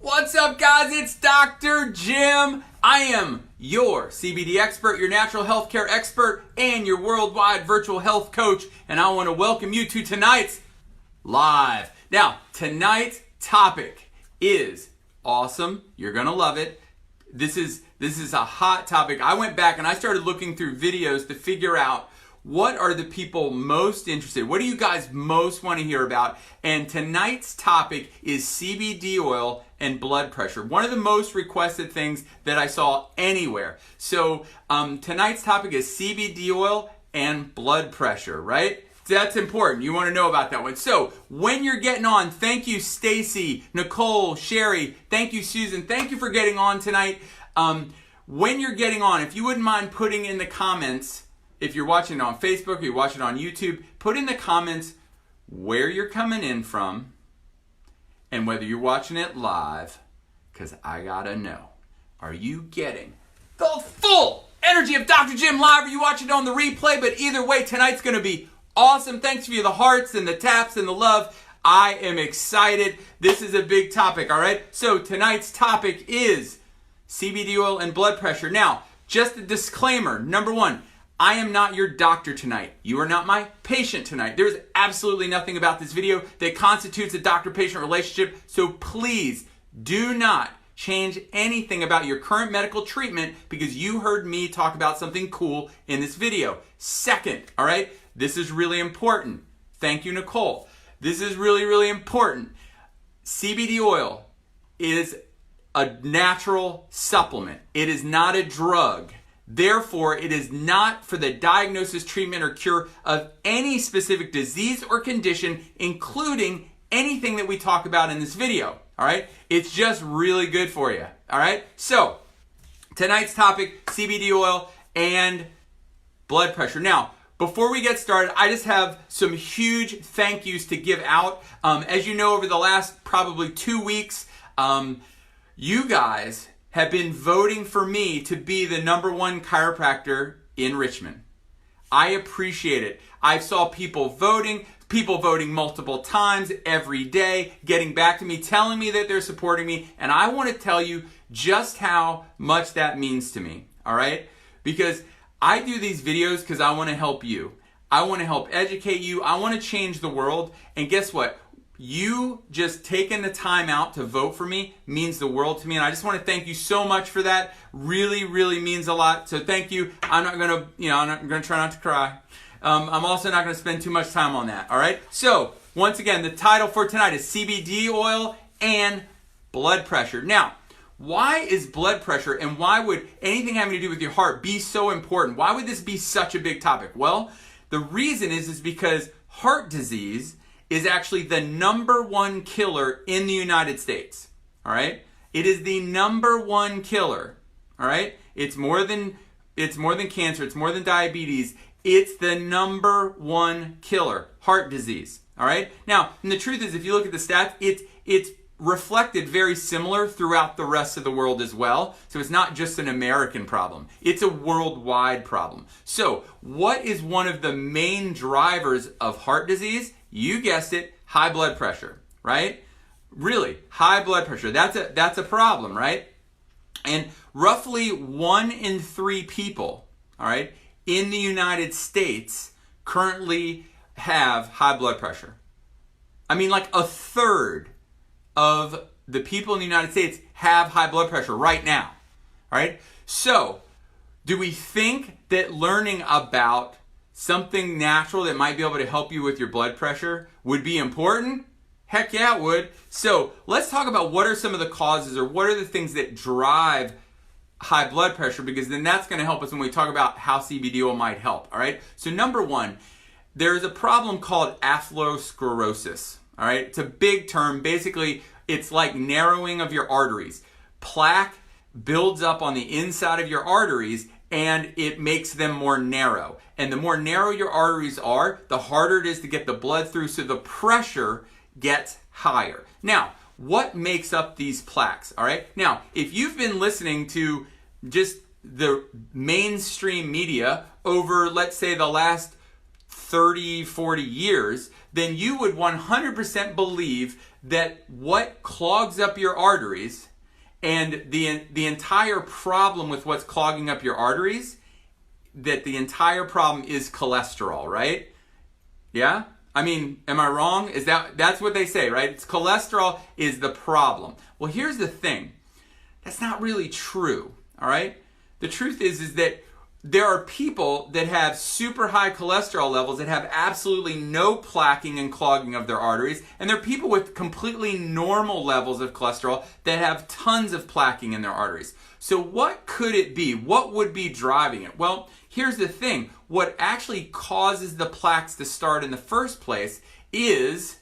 What's up, guys? It's Dr. Jim. I am your CBD expert, your natural health care expert, and your worldwide virtual health coach. And I want to welcome you to tonight's live. Now, tonight's topic is awesome. You're going to love it. This is a hot topic. I went back and I started looking through videos to figure out what are the people most interested? What do you guys most want to hear about? And tonight's topic is CBD oil and blood pressure. One of the most requested things that I saw anywhere. So tonight's topic is CBD oil and blood pressure, right? That's important. You want to know about that one. So when you're getting on, thank you Stacy, Nicole, Sherry, thank you Susan, thank you for getting on tonight. When you're getting on, if you wouldn't mind putting in the comments, if you're watching it on Facebook or you're watching it on YouTube, put in the comments where you're coming in from and whether you're watching it live, because I gotta know. Are you getting the full energy of Dr. Jim live, or are you watching it on the replay? But either way, tonight's gonna be awesome. Thanks for the hearts and the taps and the love. I am excited. This is a big topic, all right? So tonight's topic is CBD oil and blood pressure. Now, just a disclaimer. Number one, I am not your doctor tonight. You are not my patient tonight. There's absolutely nothing about this video that constitutes a doctor-patient relationship, so please do not change anything about your current medical treatment because you heard me talk about something cool in this video. Second, all right, this is really important. Thank you, Nicole. This is really, really important. CBD oil is a natural supplement. It is not a drug. Therefore, it is not for the diagnosis, treatment, or cure of any specific disease or condition, including anything that we talk about in this video, all right? It's just really good for you, all right? So, tonight's topic, CBD oil and blood pressure. Now, before we get started, I just have some huge thank yous to give out. As you know, over the last probably 2 weeks, you guys have been voting for me to be the #1 chiropractor in Richmond. I appreciate it. I saw people voting multiple times every day, getting back to me, telling me that they're supporting me, and I want to tell you just how much that means to me, all right? Because I do these videos because I want to help you. I want to help educate you. I want to change the world, and guess what? You just taking the time out to vote for me means the world to me, and I just want to thank you so much for that. Really, really means a lot. So thank you. I'm not gonna try not to cry. I'm also not gonna spend too much time on that. All right. So once again, the title for tonight is CBD oil and blood pressure. Now, why is blood pressure and why would anything having to do with your heart be so important? Why would this be such a big topic? Well, the reason is because heart disease is actually the #1 killer in the United States, all right? It is the #1 killer, all right? It's more than cancer, it's more than diabetes. It's the #1 killer, heart disease, all right? Now, and the truth is, if you look at the stats, it's reflected very similar throughout the rest of the world as well. So it's not just an American problem. It's a worldwide problem. So what is one of the main drivers of heart disease? You guessed it, high blood pressure, right? Really, high blood pressure. That's a problem, right? And roughly 1 in 3 people, all right, in the United States currently have high blood pressure. I mean, like a third of the people in the United States have high blood pressure right now, all right? So, do we think that learning about something natural that might be able to help you with your blood pressure would be important? Heck yeah, it would. So let's talk about what are some of the causes or what are the things that drive high blood pressure, because then that's going to help us when we talk about how CBD oil might help, all right? So number one, there is a problem called atherosclerosis, all right? It's a big term. Basically, it's like narrowing of your arteries. Plaque builds up on the inside of your arteries and it makes them more narrow. And the more narrow your arteries are, the harder it is to get the blood through, so the pressure gets higher. Now, what makes up these plaques, all right? Now, if you've been listening to just the mainstream media over, let's say, the last 30, 40 years, then you would 100% believe that what clogs up your arteries and the entire problem with what's clogging up your arteries, that the entire problem is cholesterol, right? Yeah? I mean, am I wrong? That's what they say, right? It's cholesterol is the problem. Well, here's the thing. That's not really true, all right? The truth is that there are people that have super high cholesterol levels that have absolutely no plaquing and clogging of their arteries, and there are people with completely normal levels of cholesterol that have tons of plaquing in their arteries. So what could it be? What would be driving it? Well, here's the thing. What actually causes the plaques to start in the first place is,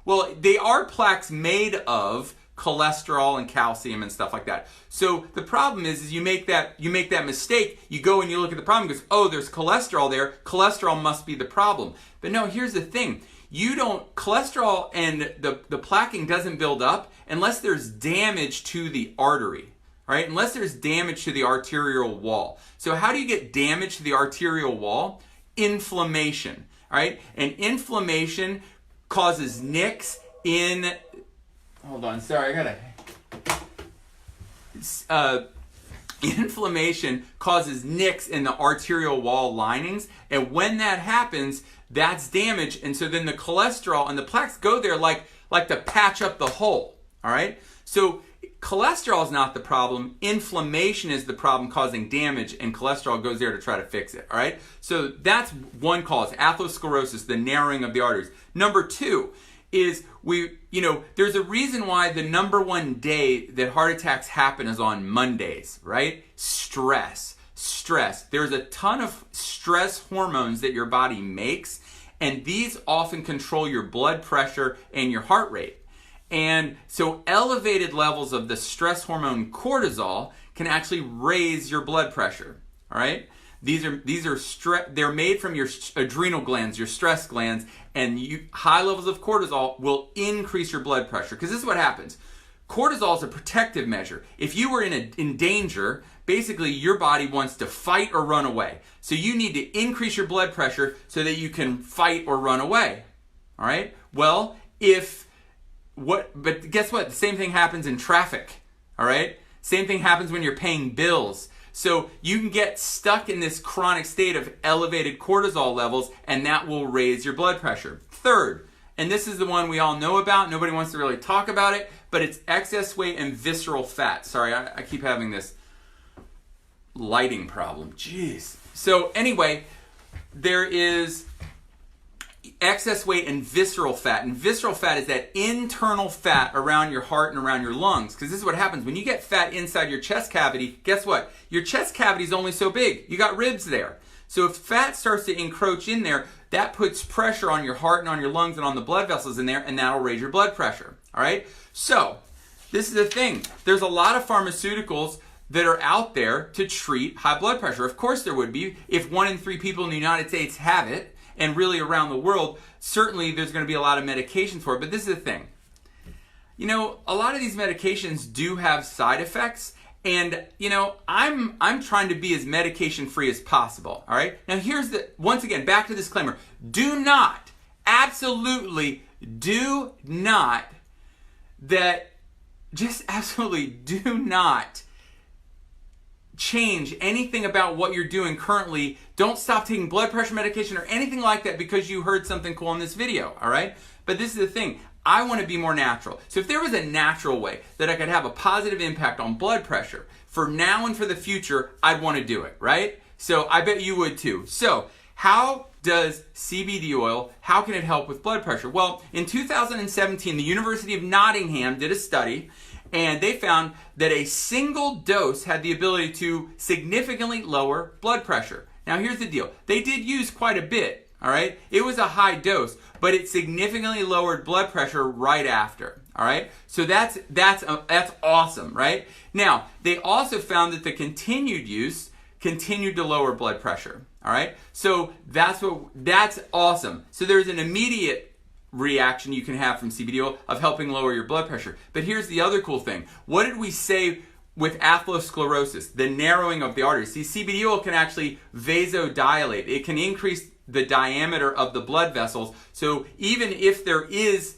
well, they are plaques made of cholesterol and calcium and stuff like that. So the problem is you make that mistake, you go and you look at the problem and goes, oh, there's cholesterol there, cholesterol must be the problem. But no, here's the thing. Cholesterol and the plaquing doesn't build up unless there's damage to the artery, right? Unless there's damage to the arterial wall. So how do you get damage to the arterial wall? Inflammation, all right? And inflammation causes nicks in, hold on, sorry, inflammation causes nicks in the arterial wall linings, and when that happens, that's damage, and so then the cholesterol and the plaques go there like to patch up the hole, all right? So cholesterol is not the problem, inflammation is the problem causing damage, and cholesterol goes there to try to fix it, all right? So that's one cause, atherosclerosis, the narrowing of the arteries. Number two is there's a reason why the number one day that heart attacks happen is on Mondays, right? Stress. There's a ton of stress hormones that your body makes, and these often control your blood pressure and your heart rate. And so elevated levels of the stress hormone cortisol can actually raise your blood pressure, all right? They're made from your adrenal glands, your stress glands, and high levels of cortisol will increase your blood pressure. Because this is what happens. Cortisol is a protective measure. If you were in danger, basically your body wants to fight or run away. So you need to increase your blood pressure so that you can fight or run away. All right? Well, but guess what? The same thing happens in traffic. All right? Same thing happens when you're paying bills. So you can get stuck in this chronic state of elevated cortisol levels, and that will raise your blood pressure. Third, and this is the one we all know about, nobody wants to really talk about it, but it's excess weight and visceral fat. Sorry, I keep having this lighting problem. Jeez. So anyway, there is excess weight and visceral fat. And visceral fat is that internal fat around your heart and around your lungs. Because this is what happens. When you get fat inside your chest cavity, guess what? Your chest cavity is only so big. You got ribs there. So if fat starts to encroach in there, that puts pressure on your heart and on your lungs and on the blood vessels in there, and that'll raise your blood pressure. All right? So this is the thing. There's a lot of pharmaceuticals that are out there to treat high blood pressure. Of course there would be. If 1 in 3 people in the United States have it, and really around the world, certainly there's going to be a lot of medications for it. But this is the thing. A lot of these medications do have side effects. And, I'm trying to be as medication free as possible. All right. Now once again, back to the disclaimer. Absolutely do not change anything about what you're doing currently. Don't stop taking blood pressure medication or anything like that because you heard something cool in this video, all right? But this is the thing. I want to be more natural. So if there was a natural way that I could have a positive impact on blood pressure for now and for the future, I'd want to do it, right? So I bet you would too. So how does CBD oil, how can it help with blood pressure? Well, in 2017, the University of Nottingham did a study, and they found that a single dose had the ability to significantly lower blood pressure. Now here's the deal. They did use quite a bit, all right? It was a high dose, but it significantly lowered blood pressure right after, all right? So that's awesome, right? Now, they also found that the continued use continued to lower blood pressure, all right? So that's awesome. So there's an immediate reaction you can have from CBD oil of helping lower your blood pressure. But here's the other cool thing. What did we say with atherosclerosis, the narrowing of the arteries? See, CBD oil can actually vasodilate. It can increase the diameter of the blood vessels. So even if there is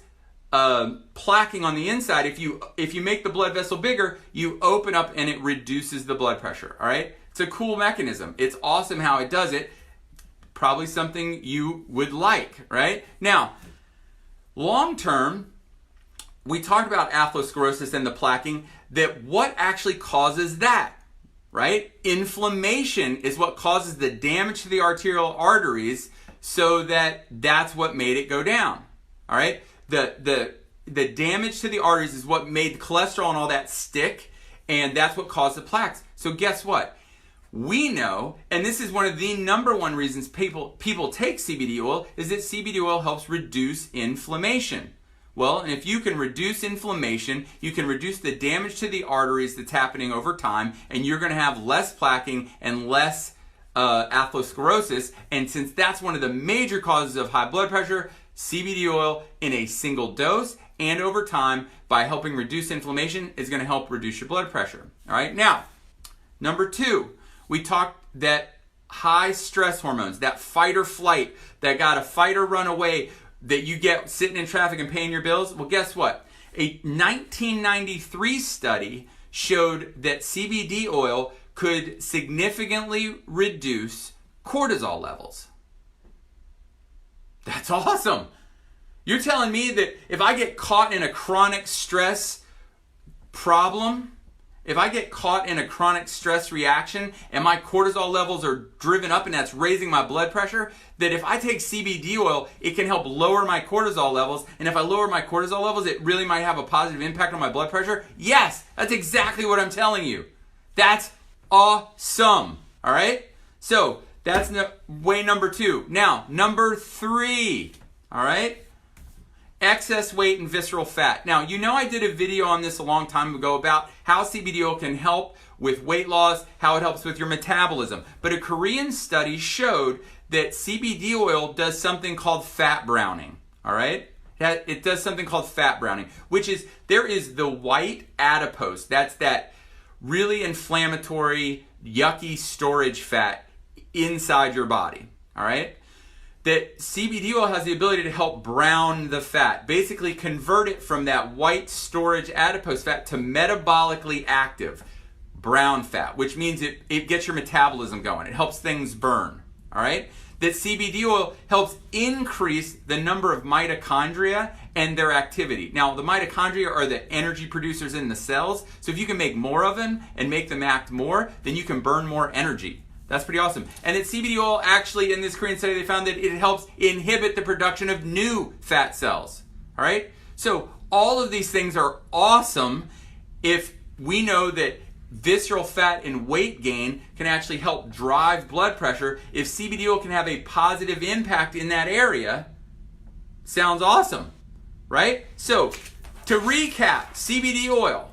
plaquing on the inside, if you make the blood vessel bigger, you open up and it reduces the blood pressure. All right, it's a cool mechanism. It's awesome how it does it. Probably something you would like, right? Now, long term, we talked about atherosclerosis and the plaquing. That what actually causes that, right? Inflammation is what causes the damage to the arterial arteries, so that's what made it go down. All right. The damage to the arteries is what made the cholesterol and all that stick, and that's what caused the plaques. So guess what? We know, and this is one of the number one reasons people take CBD oil, is that CBD oil helps reduce inflammation. Well, and if you can reduce inflammation, you can reduce the damage to the arteries that's happening over time, and you're going to have less plaquing and less atherosclerosis. And since that's one of the major causes of high blood pressure, CBD oil in a single dose and over time, by helping reduce inflammation, is going to help reduce your blood pressure. All right. Now, number 2, we talked that high stress hormones, that fight or flight, that got to fight or run away, that you get sitting in traffic and paying your bills. Well, guess what? A 1993 study showed that CBD oil could significantly reduce cortisol levels. That's awesome. You're telling me that if I get caught in a chronic stress problem, if I get caught in a chronic stress reaction and my cortisol levels are driven up and that's raising my blood pressure, that if I take CBD oil, it can help lower my cortisol levels. And if I lower my cortisol levels, it really might have a positive impact on my blood pressure. Yes, that's exactly what I'm telling you. That's awesome. All right? So that's way number 2. Now, number 3. All right? Excess weight and visceral fat. Now, you know I did a video on this a long time ago about how CBD oil can help with weight loss, how it helps with your metabolism. But a Korean study showed that CBD oil does something called fat browning. All right? It does something called fat browning, which is, there is the white adipose. That's that really inflammatory, yucky storage fat inside your body. All right? That CBD oil has the ability to help brown the fat, basically convert it from that white storage adipose fat to metabolically active brown fat, which means it gets your metabolism going. It helps things burn, all right? That CBD oil helps increase the number of mitochondria and their activity. Now, the mitochondria are the energy producers in the cells, so if you can make more of them and make them act more, then you can burn more energy. That's pretty awesome. And that CBD oil, actually, in this Korean study, they found that it helps inhibit the production of new fat cells. All right? So all of these things are awesome if we know that visceral fat and weight gain can actually help drive blood pressure. If CBD oil can have a positive impact in that area, sounds awesome, right? So to recap, CBD oil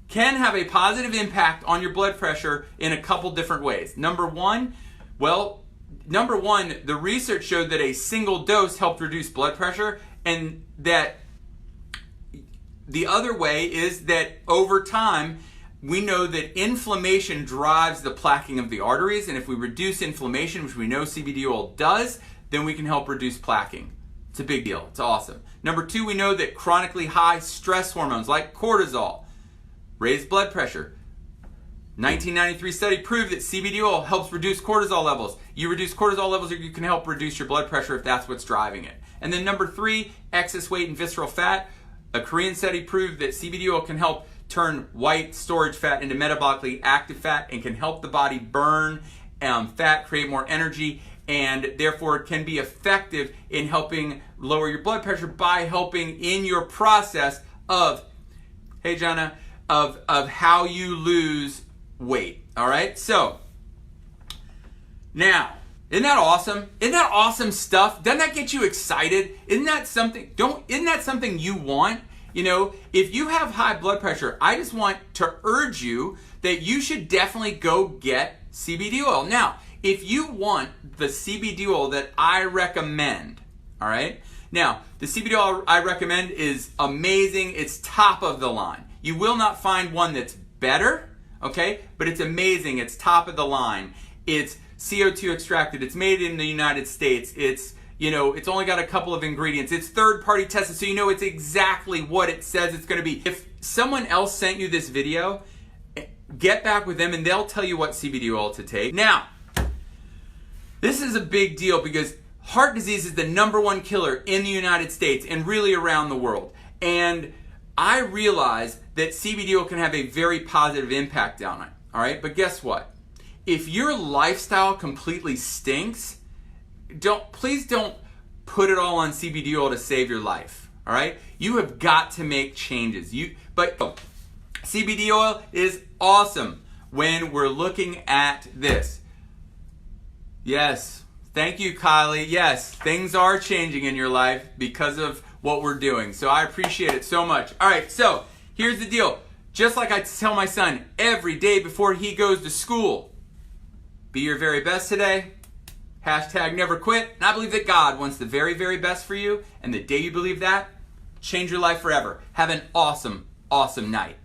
can have a positive impact on your blood pressure in a couple different ways. Number one, the research showed that a single dose helped reduce blood pressure, and that the other way is that over time, we know that inflammation drives the plaquing of the arteries, and if we reduce inflammation, which we know CBD oil does, then we can help reduce plaquing. It's a big deal. It's awesome. Number 2, we know that chronically high stress hormones like cortisol raise blood pressure. 1993 study proved that CBD oil helps reduce cortisol levels. You reduce cortisol levels, you can help reduce your blood pressure if that's what's driving it. And then number 3, excess weight and visceral fat. A Korean study proved that CBD oil can help turn white storage fat into metabolically active fat and can help the body burn fat, create more energy, and therefore it can be effective in helping lower your blood pressure by helping in your process of, hey Jana, of how you lose weight. All right? So, now, isn't that awesome? Isn't that awesome stuff? Doesn't that get you excited? Isn't that something you want? You know, if you have high blood pressure, I just want to urge you that you should definitely go get CBD oil. Now, if you want the CBD oil that I recommend, all right? Now, the CBD oil I recommend is amazing. It's top of the line. You will not find one that's better, okay? But it's amazing. It's top of the line. It's CO2 extracted. It's made in the United States. It's only got a couple of ingredients. It's third-party tested, so you know it's exactly what it says it's going to be. If someone else sent you this video, get back with them and they'll tell you what CBD oil to take. Now, this is a big deal because heart disease is the #1 killer in the United States and really around the world. And I realize that CBD oil can have a very positive impact on it. All right, but guess what? If your lifestyle completely stinks, please don't put it all on CBD oil to save your life. All right, you have got to make changes. But CBD oil is awesome when we're looking at this. Yes, thank you, Kylie. Yes, things are changing in your life because of what we're doing. So I appreciate it so much. All right, so here's the deal. Just like I tell my son every day before he goes to school, be your very best today. #never quit. And I believe that God wants the very, very best for you. And the day you believe that, change your life forever. Have an awesome, awesome night.